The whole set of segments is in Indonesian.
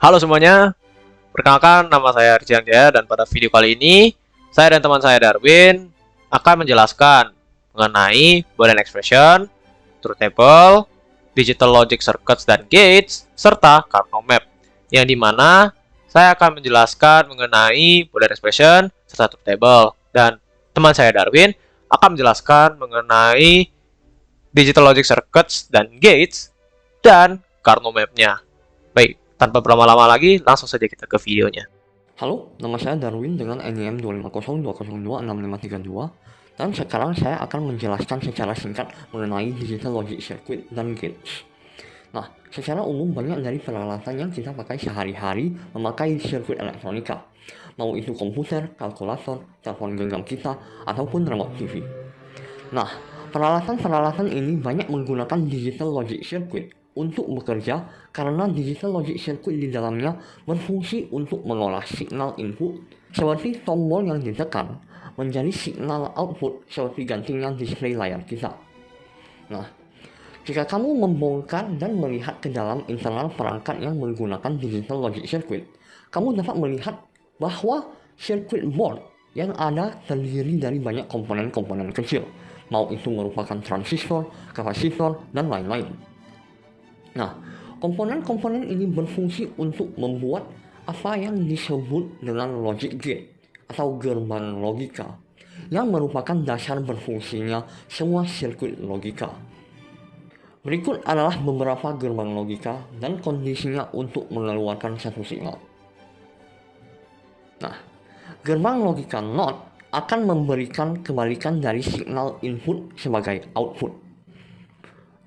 Halo semuanya, perkenalkan nama saya Arjan Jaya dan pada video kali ini saya dan teman saya Darwin akan menjelaskan mengenai Boolean expression, truth table, digital logic circuits dan gates, serta Karnaugh map. Yang dimana saya akan menjelaskan mengenai Boolean expression serta truth table dan teman saya Darwin akan menjelaskan mengenai digital logic circuits dan gates dan Karnaugh map-nya. Baik, tanpa berlama-lama lagi, langsung saja kita ke videonya. Halo, nama saya Darwin dengan NIM 25020026532 dan sekarang saya akan menjelaskan secara singkat mengenai digital logic circuit dan gates. Nah, secara umum banyak dari peralatan yang kita pakai sehari-hari memakai sirkuit elektronika, mau itu komputer, kalkulator, telepon genggam kita, ataupun remote TV. Nah, peralatan-peralatan ini banyak menggunakan digital logic circuit untuk bekerja karena digital logic circuit di dalamnya berfungsi untuk mengolah signal input seperti tombol yang ditekan menjadi signal output seperti gantinya display layar kita. Nah, jika kamu membongkar dan melihat ke dalam internal perangkat yang menggunakan digital logic circuit, kamu dapat melihat bahwa circuit board yang ada terdiri dari banyak komponen-komponen kecil, mau itu merupakan transistor, kapasitor, dan lain-lain. Nah, komponen-komponen ini berfungsi untuk membuat apa yang disebut dengan logic gate atau gerbang logika yang merupakan dasar berfungsinya semua sirkuit logika. Berikut adalah beberapa gerbang logika dan kondisinya untuk mengeluarkan satu signal. Nah, gerbang logika NOT akan memberikan kebalikan dari signal input sebagai output.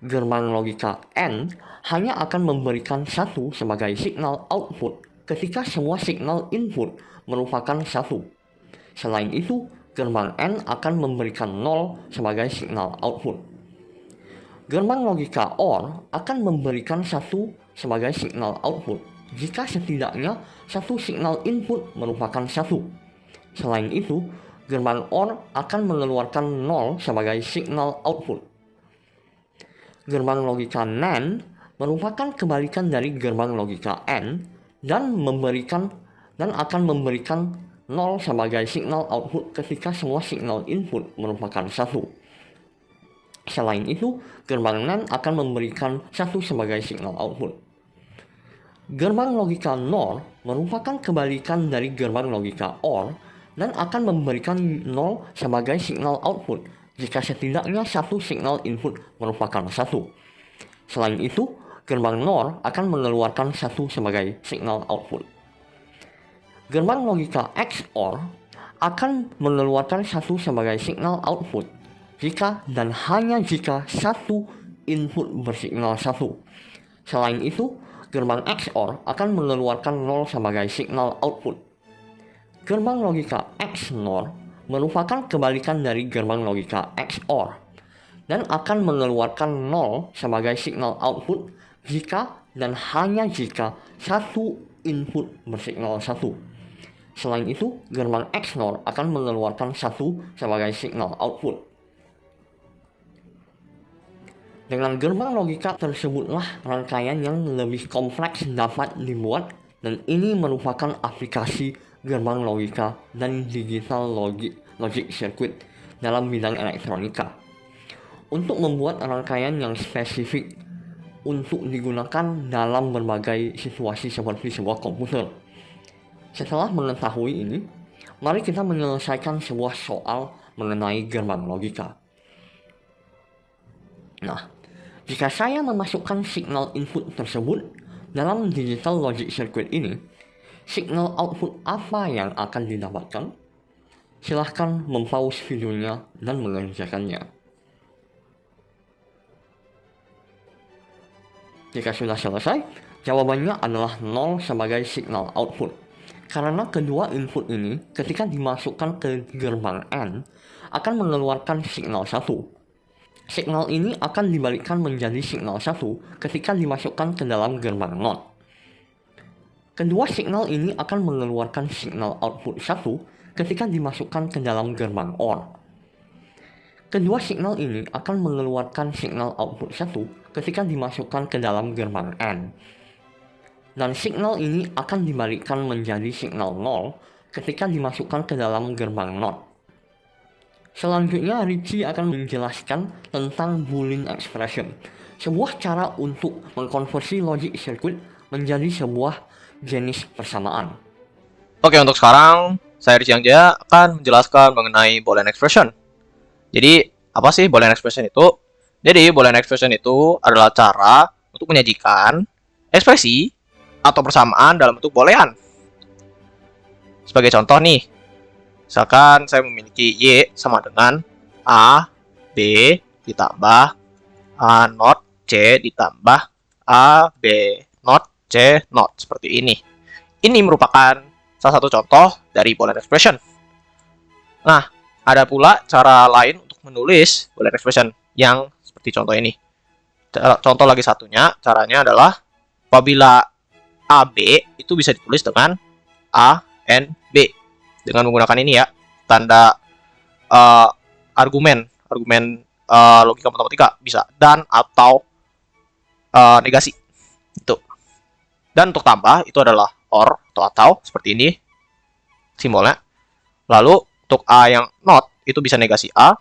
Gerbang logika AND hanya akan memberikan satu sebagai signal output ketika semua signal input merupakan satu. Selain itu, gerbang AND akan memberikan 0 sebagai signal output. Gerbang logika OR akan memberikan satu sebagai signal output jika setidaknya satu signal input merupakan satu. Selain itu, gerbang OR akan mengeluarkan 0 sebagai signal output. Gerbang logika NAND merupakan kebalikan dari gerbang logika AND dan akan memberikan 0 sebagai signal output ketika semua signal input merupakan satu. Selain itu, gerbang NAND akan memberikan satu sebagai signal output. Gerbang logika NOR merupakan kebalikan dari gerbang logika OR dan akan memberikan 0 sebagai signal output jika setidaknya satu signal input merupakan satu. Selain itu, gerbang NOR akan mengeluarkan satu sebagai signal output. Gerbang logika XOR akan mengeluarkan satu sebagai signal output jika dan hanya jika satu input bersignal satu. Selain itu, gerbang XOR akan mengeluarkan 0 sebagai signal output. Gerbang logika XNOR merupakan kebalikan dari gerbang logika XOR dan akan mengeluarkan 0 sebagai signal output jika dan hanya jika satu input bersignal satu. Selain itu, gerbang XNOR akan mengeluarkan satu sebagai signal output. Dengan gerbang logika tersebutlah rangkaian yang lebih kompleks dapat dibuat, dan ini merupakan aplikasi gerbang logika dan digital logic circuit dalam bidang elektronika. Untuk membuat rangkaian yang spesifik untuk digunakan dalam berbagai situasi seperti sebuah komputer. Setelah mengetahui ini, mari kita menyelesaikan sebuah soal mengenai gerbang logika. Nah, jika saya memasukkan signal input tersebut dalam digital logic circuit ini, signal output apa yang akan didapatkan? Silahkan mempause videonya dan mengerjakannya. Jika sudah selesai, jawabannya adalah 0 sebagai signal output. Karena kedua input ini ketika dimasukkan ke gerbang AND akan mengeluarkan signal satu. Signal ini akan dibalikkan menjadi signal satu ketika dimasukkan ke dalam gerbang NOT. Kedua signal ini akan mengeluarkan signal output satu ketika dimasukkan ke dalam gerbang OR. Kedua signal ini akan mengeluarkan signal output satu ketika dimasukkan ke dalam gerbang AND. Dan signal ini akan dibalikkan menjadi signal 0 ketika dimasukkan ke dalam gerbang NOT. Selanjutnya, Richie akan menjelaskan tentang Boolean expression, sebuah cara untuk mengkonversi logic circuit menjadi sebuah jenis persamaan. Oke, untuk sekarang saya Rizky Angjaya akan menjelaskan mengenai Boolean expression. Jadi, apa sih Boolean expression itu? Jadi, Boolean expression itu adalah cara untuk menyajikan ekspresi atau persamaan dalam bentuk boolean. Sebagai contoh nih, misalkan saya memiliki Y sama dengan A, B ditambah A not C ditambah A, B not C not, seperti ini. Ini merupakan salah satu contoh dari Boolean expression. Nah, ada pula cara lain untuk menulis Boolean expression yang seperti contoh ini. Contoh lagi satunya, caranya adalah apabila AB itu bisa ditulis dengan A, N, B. Dengan menggunakan ini ya, tanda argumen logika matematika, bisa dan atau negasi. Itu. Dan untuk tambah, itu adalah or atau seperti ini simbolnya. Lalu untuk A yang not, itu bisa negasi A,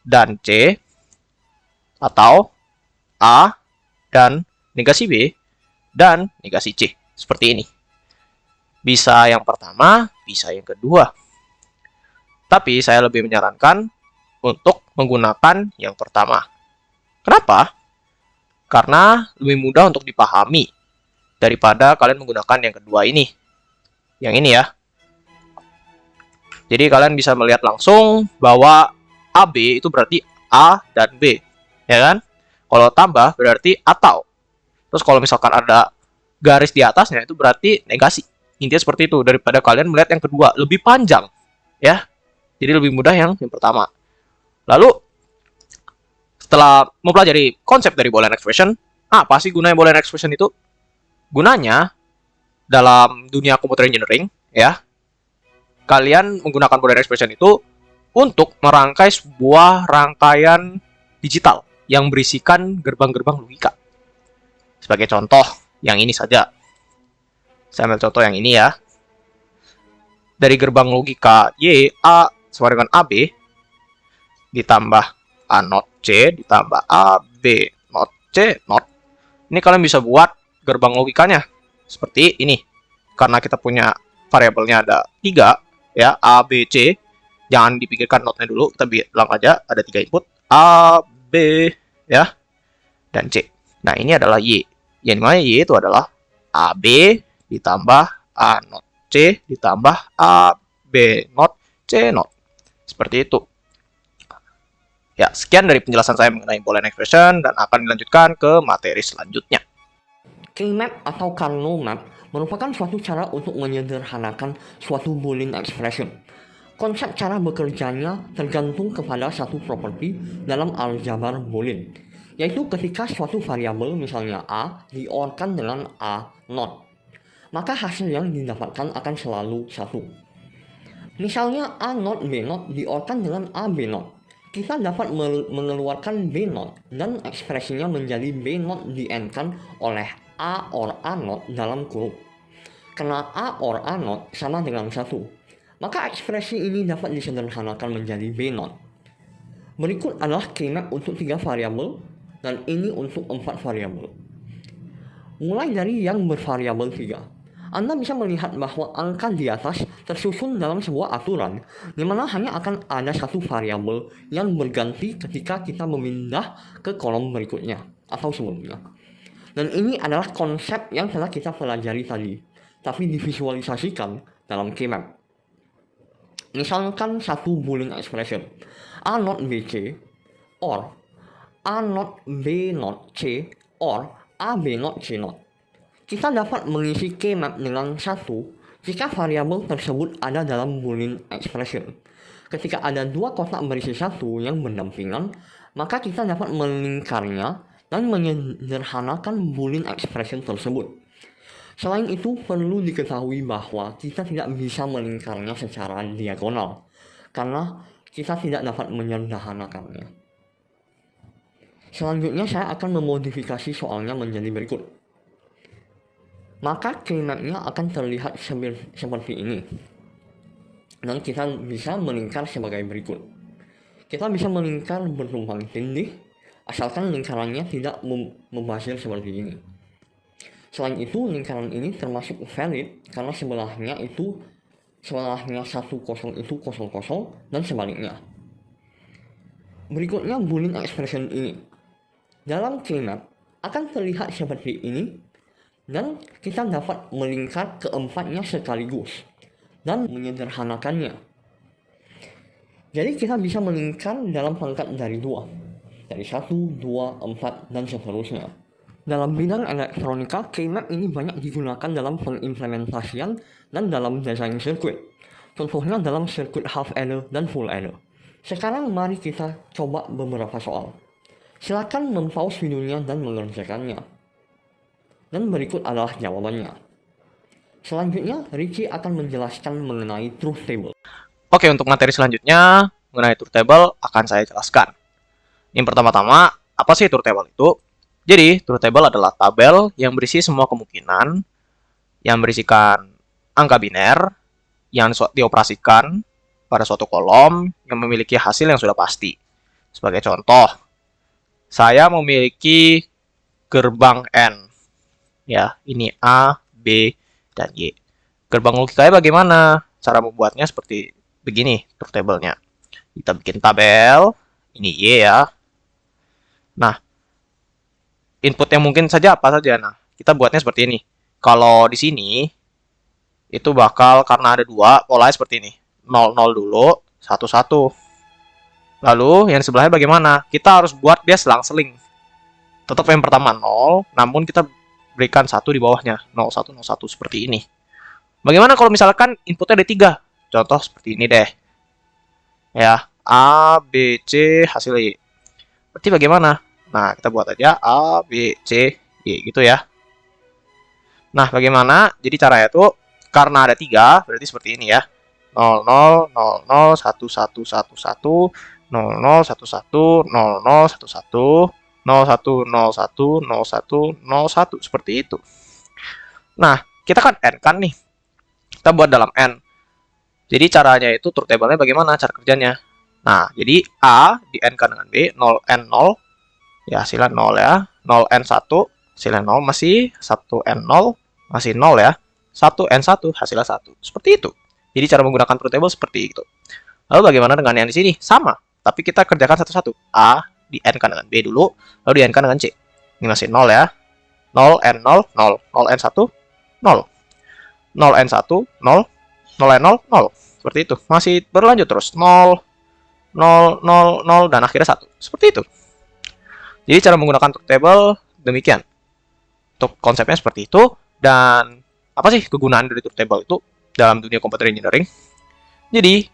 dan C, atau A dan negasi B, dan negasi C. Seperti ini. Bisa yang pertama, bisa yang kedua. Tapi saya lebih menyarankan untuk menggunakan yang pertama. Kenapa? Karena lebih mudah untuk dipahami daripada kalian menggunakan yang kedua ini. Yang ini ya. Jadi kalian bisa melihat langsung bahwa AB itu berarti A dan B. Ya kan? Kalau tambah berarti atau. Terus kalau misalkan ada garis di atasnya itu berarti negasi. Intinya seperti itu, daripada kalian melihat yang kedua lebih panjang ya. Jadi lebih mudah yang pertama. Lalu setelah mempelajari konsep dari Boolean expression, apa sih gunanya Boolean expression itu? Gunanya dalam dunia computer engineering ya, kalian menggunakan Boolean expression itu untuk merangkai sebuah rangkaian digital yang berisikan gerbang-gerbang logika. Sebagai contoh, yang ini saja. Saya ambil contoh yang ini ya. Dari gerbang logika Y, A sama dengan AB, ditambah A not C, ditambah A, B not C not. Ini kalian bisa buat gerbang logikanya seperti ini. Karena kita punya variabelnya ada 3, ya, A, B, C. Jangan dipikirkan notnya dulu, kita bilang aja ada 3 input, A, B, ya, dan C. Nah, ini adalah Y. Yang dimana Y itu adalah AB ditambah A not C ditambah A, B not C not. Seperti itu. Ya, sekian dari penjelasan saya mengenai Boolean expression dan akan dilanjutkan ke materi selanjutnya. K-map atau Carnot map merupakan suatu cara untuk menyederhanakan suatu Boolean expression. Konsep cara bekerjanya tergantung kepada satu properti dalam aljabar Boolean, yaitu ketika suatu variabel misalnya A di-OR-kan dengan A not, maka hasil yang didapatkan akan selalu 1. Misalnya A not B not di-OR-kan dengan A B not, kita dapat mengeluarkan B not dan ekspresinya menjadi B not di-AND-kan oleh A or A not dalam kurung. Karena A or A not sama dengan 1, maka ekspresi ini dapat disederhanakan menjadi B not. Berikut adalah K-map untuk 3 variabel dan ini untuk 4 variabel. Mulai dari yang bervariabel 3. Anda bisa melihat bahwa angka di atas tersusun dalam sebuah aturan di mana hanya akan ada satu variabel yang berganti ketika kita memindah ke kolom berikutnya atau sebelumnya. Dan ini adalah konsep yang telah kita pelajari tadi, tapi divisualisasikan dalam K-map. Misalkan satu Boolean expression A not BC or A not B not C or A B not C not. Kita dapat mengisi K-map dengan 1 jika variabel tersebut ada dalam Boolean expression. Ketika ada 2 kotak berisi 1 yang berdampingan, maka kita dapat melingkarnya dan menyederhanakan Boolean expression tersebut. Selain itu, perlu diketahui bahwa kita tidak bisa melingkarnya secara diagonal, karena kita tidak dapat menyederhanakannya. Selanjutnya saya akan memodifikasi soalnya menjadi berikut. maka keymatnya akan terlihat seperti ini. Dan kita bisa melingkar sebagai berikut. Kita bisa melingkar bertumpang tindih, asalkan lingkarannya tidak membazir seperti ini. Selain itu, lingkaran ini termasuk valid karena sebelahnya 10 itu 00 dan sebaliknya. Berikutnya Boolean expression ini. Dalam keymat akan terlihat seperti ini dan kita dapat melingkar keempatnya sekaligus dan menyederhanakannya. Jadi kita bisa melingkar dalam pangkat dari 2, dari 1, 2, 4, dan seterusnya. Dalam bidang elektronika, keymat ini banyak digunakan dalam pengimplementasian dan dalam desain sirkuit. Contohnya dalam sirkuit half adder dan full adder. Sekarang mari kita coba beberapa soal. Silakan mempause videonya dan mengerjakannya. Dan berikut adalah jawabannya. Selanjutnya, Ricky akan menjelaskan mengenai truth table. Oke, untuk materi selanjutnya mengenai truth table akan saya jelaskan. Yang pertama-tama, apa sih truth table itu? Jadi, truth table adalah tabel yang berisi semua kemungkinan, yang berisikan angka biner, yang dioperasikan pada suatu kolom yang memiliki hasil yang sudah pasti. Sebagai contoh, saya memiliki gerbang N. Ya, ini A, B, dan Y. Gerbang logikanya bagaimana? Cara membuatnya seperti begini, truth table-nya. Kita bikin tabel, ini Y ya. Nah, input yang mungkin saja apa saja. Nah, kita buatnya seperti ini. Kalau di sini, itu bakal karena ada 2, polanya seperti ini. 0, 0 dulu, 1, 1. Lalu, yang sebelahnya bagaimana? Kita harus buat dia selang-seling. Tetap yang pertama 0, namun kita berikan 1 di bawahnya. 0, 1, 0, 1, seperti ini. Bagaimana kalau misalkan inputnya ada 3? Contoh seperti ini deh. Ya, A, B, C, hasil Y. Berarti bagaimana? Nah, kita buat aja A, B, C, Y, gitu ya. Nah, bagaimana? Jadi caranya tuh, karena ada 3, berarti seperti ini ya. 0, 0, 0, 0, 1, 1, 1, 1, 0, 0, 1, 1, 0, 0, 1, 1, 0, 1, 0, 1, 0, 1, 0, 1, seperti itu. Nah, kita kan N kan nih. Kita buat dalam N. Jadi caranya itu truth table-nya bagaimana cara kerjanya. Nah, jadi A di N kan dengan B, 0 N 0. Ya, hasilnya 0 ya. 0 N 1, hasilnya 0 masih 1 N 0 masih 0 ya. 1 N 1 hasilnya 1. Seperti itu. Jadi cara menggunakan truth table seperti itu. Lalu bagaimana dengan yang di sini? Sama, tapi kita kerjakan satu-satu. A di N kan dengan B dulu, lalu di N kan dengan C. Ini masih 0 ya. 0 N 0 0, 0 N 1 0. 0 N 1 0, 0 N 0 0. Seperti itu. Masih berlanjut terus. 0 0 0 0 dan akhirnya 1. Seperti itu. Jadi cara menggunakan truth table demikian. Untuk konsepnya seperti itu. Dan apa sih kegunaan dari truth table itu dalam dunia komputer engineering? Jadi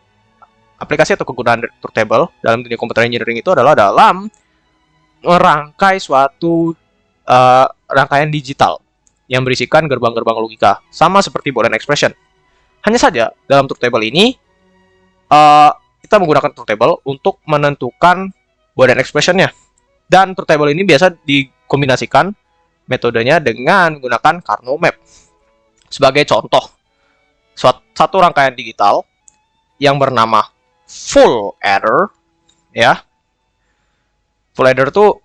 aplikasi atau kegunaan dari truth table dalam dunia komputer engineering itu adalah dalam merangkai suatu rangkaian digital yang berisikan gerbang-gerbang logika, sama seperti Boolean expression. Hanya saja dalam truth table ini kita menggunakan truth table untuk menentukan Boolean expression-nya. Dan truth table ini biasa dikombinasikan metodenya dengan menggunakan Karnaugh map. Sebagai contoh, satu rangkaian digital yang bernama full adder, ya. Full adder itu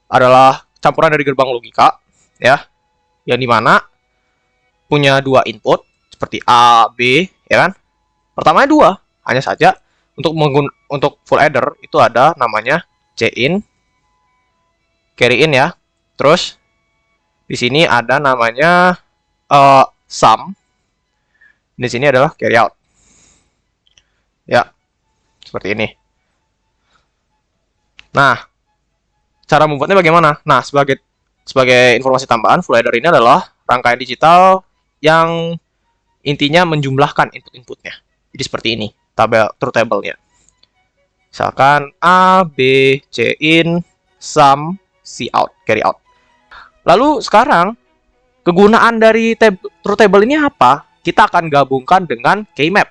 adalah campuran dari gerbang logika, ya, yang dimana punya 2 input seperti A, B, ya kan? Pertamanya 2, hanya saja untuk full adder itu ada namanya C-in, carry in ya. Terus di sini ada namanya sum. Di sini adalah carry out. Ya, seperti ini. Nah, cara membuatnya bagaimana? Nah, sebagai informasi tambahan, full adder ini adalah rangkaian digital yang intinya menjumlahkan input-inputnya. Jadi seperti ini, truth table-nya. Misalkan A, B, C in, sum, C out, carry out. Lalu sekarang, kegunaan dari truth table ini apa? Kita akan gabungkan dengan keymap.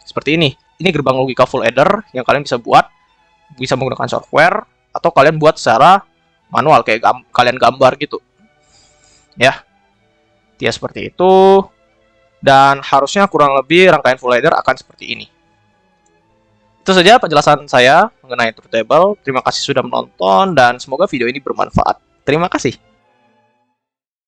Seperti ini. Ini gerbang logika full adder yang kalian bisa buat. Bisa menggunakan software, atau kalian buat secara manual, kayak kalian gambar gitu. Ya. Dia seperti itu. Dan harusnya kurang lebih rangkaian full adder akan seperti ini. Itu saja penjelasan saya mengenai truth table. Terima kasih sudah menonton dan semoga video ini bermanfaat. Terima kasih.